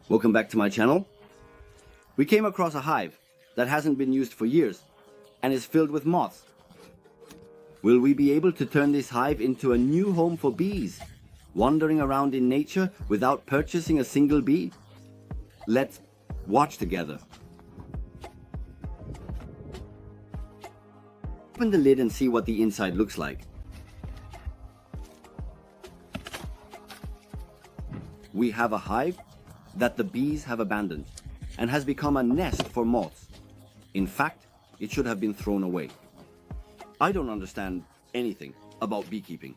Welcome back to my channel. We came across a hive that hasn't been used for years and is filled with moths. Will we be able to turn this hive into a new home for bees, wandering around in nature without purchasing a single bee? Let's watch together. Open the lid and see what the inside looks like. We have a hive that the bees have abandoned and has become a nest for moths. In fact, it should have been thrown away. I don't understand anything about beekeeping.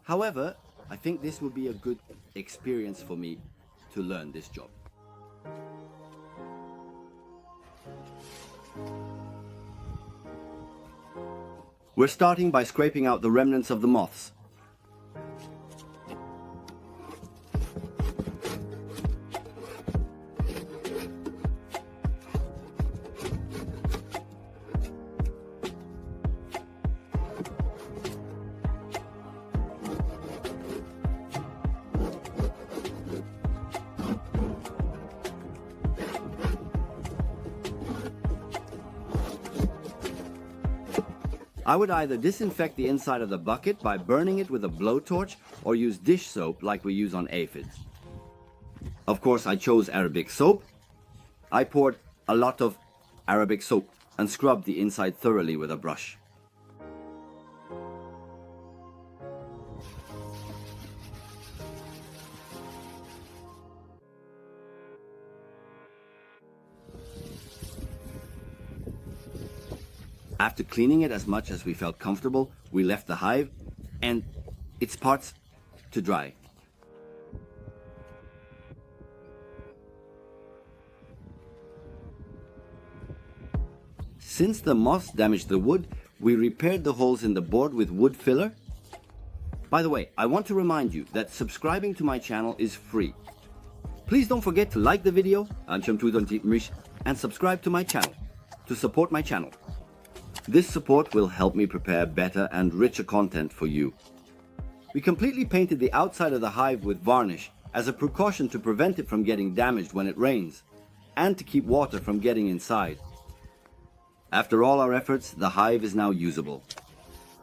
However, I think this will be a good experience for me to learn this job. We're starting by scraping out the remnants of the moths. I would either disinfect the inside of the bucket by burning it with a blowtorch or use dish soap like we use on aphids. Of course, I chose Arabic soap. I poured a lot of Arabic soap and scrubbed the inside thoroughly with a brush. After cleaning it as much as we felt comfortable, we left the hive and its parts to dry. Since the moths damaged the wood, we repaired the holes in the board with wood filler. By the way, I want to remind you that subscribing to my channel is free. Please don't forget to like the video and subscribe to my channel to support my channel. This support will help me prepare better and richer content for you. We completely painted the outside of the hive with varnish as a precaution to prevent it from getting damaged when it rains and to keep water from getting inside. After all our efforts, the hive is now usable.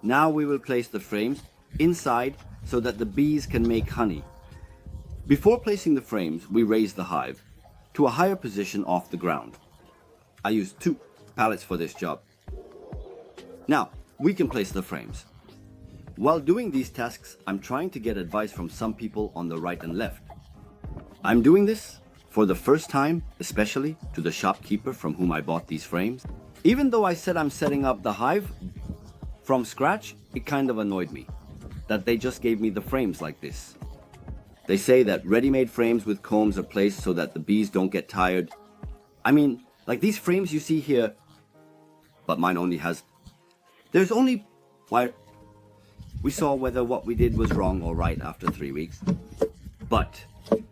Now we will place the frames inside so that the bees can make honey. Before placing the frames, we raise the hive to a higher position off the ground. I used 2 pallets for this job. Now, we can place the frames. While doing these tasks, I'm trying to get advice from some people on the right and left. I'm doing this for the first time, especially to the shopkeeper from whom I bought these frames. Even though I said I'm setting up the hive from scratch, it kind of annoyed me that they just gave me the frames like this. They say that ready-made frames with combs are placed so that the bees don't get tired. I mean, like these frames you see here, but mine only has... There's only... Why? We saw whether what we did was wrong or right after 3 weeks. But,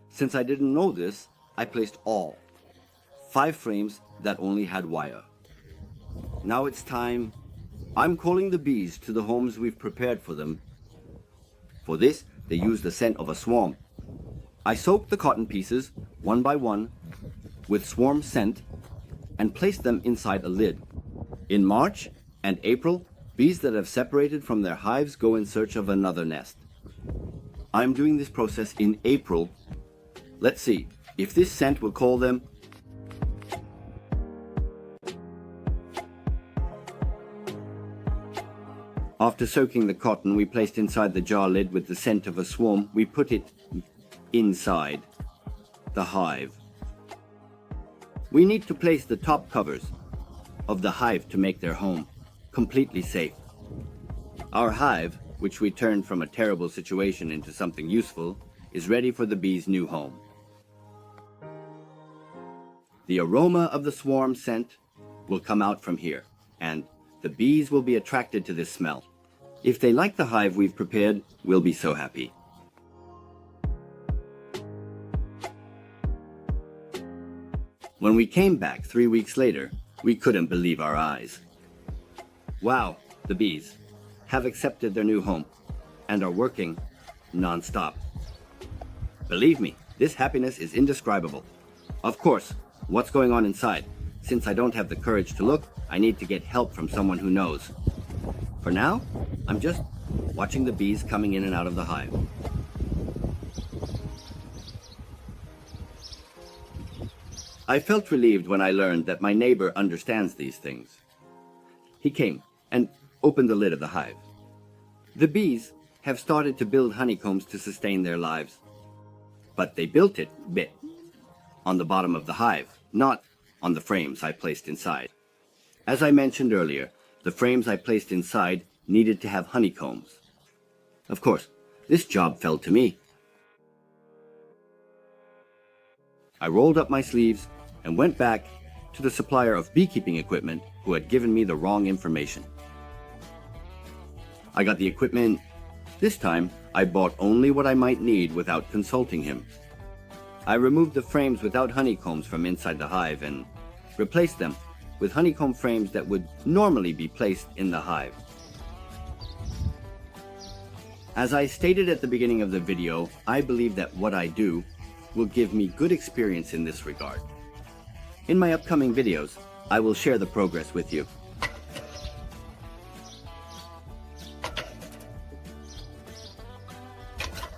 since I didn't know this, I placed all 5 frames that only had wire. Now it's time. I'm calling the bees to the homes we've prepared for them. For this, they use the scent of a swarm. I soaked the cotton pieces, one by one, with swarm scent and placed them inside a lid. In March and April, bees that have separated from their hives go in search of another nest. I'm doing this process in April. Let's see if this scent will call them. After soaking the cotton we placed inside the jar lid with the scent of a swarm, we put it inside the hive. We need to place the top covers of the hive to make their home completely safe. Our hive, which we turned from a terrible situation into something useful, is ready for the bees' new home. The aroma of the swarm scent will come out from here, and the bees will be attracted to this smell. If they like the hive we've prepared, we'll be so happy. When we came back 3 weeks later, we couldn't believe our eyes. Wow, the bees have accepted their new home and are working non-stop. Believe me, this happiness is indescribable. Of course, what's going on inside? Since I don't have the courage to look, I need to get help from someone who knows. For now, I'm just watching the bees coming in and out of the hive. I felt relieved when I learned that my neighbor understands these things. He came and opened the lid of the hive. The bees have started to build honeycombs to sustain their lives. But they built it on the bottom of the hive, not on the frames I placed inside. As I mentioned earlier, the frames I placed inside needed to have honeycombs. Of course, this job fell to me. I rolled up my sleeves and went back to the supplier of beekeeping equipment who had given me the wrong information. I got the equipment. This time, I bought only what I might need without consulting him. I removed the frames without honeycombs from inside the hive and replaced them with honeycomb frames that would normally be placed in the hive. As I stated at the beginning of the video, I believe that what I do will give me good experience in this regard. In my upcoming videos, I will share the progress with you.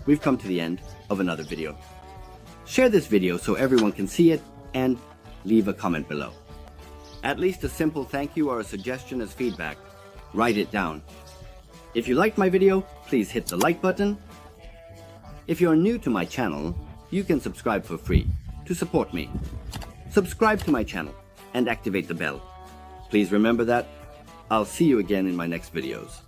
We've come to the end of another video. Share this video so everyone can see it and leave a comment below. At least a simple thank you or a suggestion as feedback. Write it down. If you liked my video, please hit the like button. If you're new to my channel, you can subscribe for free to support me. Subscribe to my channel and activate the bell. Please remember that. I'll see you again in my next videos.